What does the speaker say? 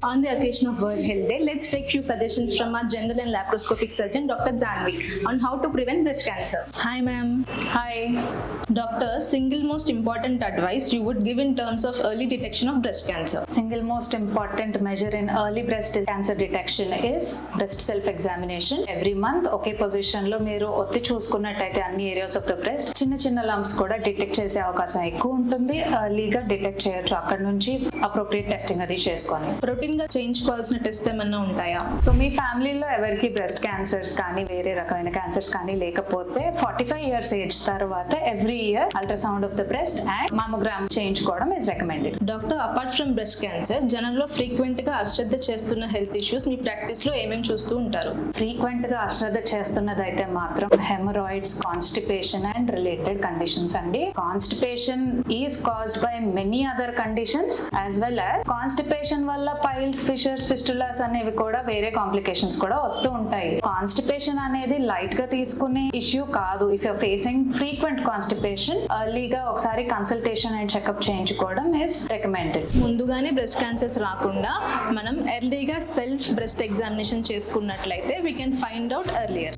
On the occasion of World Health Day, let's take few suggestions from our general and laparoscopic surgeon, Dr. Janvi, on how to prevent breast cancer. Hi, ma'am. Hi. Doctor, single most important advice you would give in terms of early detection of breast cancer? Single most important measure in early breast cancer detection is breast self-examination. Every month okay position లో మీరు ఒత్తి చూసుకున్నట్టయితే అన్ని areas of the breast చిన్న lumps కూడా detect చేసే అవకాశం ఎక్కువ ఉంటుంది. ఎర్లీగా డిటెక్ట్ చేయొచ్చు. అక్కడ నుంచి అప్రోప్రియేట్ టెస్టింగ్ అది చేసుకొని రొటీన్ గా చేయించుకోవాల్సిన టెస్ట్ ఏమన్నా ఉంటాయా? సో మీ ఫ్యామిలీలో ఎవరికి బ్రెస్ట్ క్యాన్సర్స్ కానీ వేరే రకమైన క్యాన్సర్స్ కానీ లేకపోతే 45 years ఏజ్ తర్వాత every year ultrasound of the breast and mammogram చేయించుకోవడం is recommended. Doctor, apart from breast cancer జనంలో ఫ్రీక్వెంట్ గా అశ్రద్ధ చేస్తున్న హెల్త్ ఇష్యూస్ మీ ప్రాక్టీస్ లో ఏమేమి చూస్తూ ఉంటారు? ఫ్రీక్వెంట్ గా అశ్రద్ధ చేస్తున్నదైతే మాత్రం haemorrhoids, constipation and related conditions అండి. Constipation is caused by many other conditions as well as constipation వల్ల పైల్స్, ఫిషర్స్, ఫిస్టులాస్ అనేవి కూడా వేరే కాంప్లికేషన్స్ కూడా వస్తూ ఉంటాయి. కాన్స్టిపేషన్ అనేది లైట్ గా తీసుకునే ఇష్యూ కాదు. If you're facing frequent constipation ఎర్లీగా ఒకసారి కన్సల్టేషన్ అండ్ చెకప్ చేయించుకోవడం ఇస్ రికమెండెడ్. ముందుగానే బ్రెస్ట్ క్యాన్సర్స్ రాకుండా మనం ఎర్లీగా సెల్ఫ్ బ్రెస్ట్ ఎగ్జామినేషన్ చేసుకున్నట్లయితే we can find out earlier.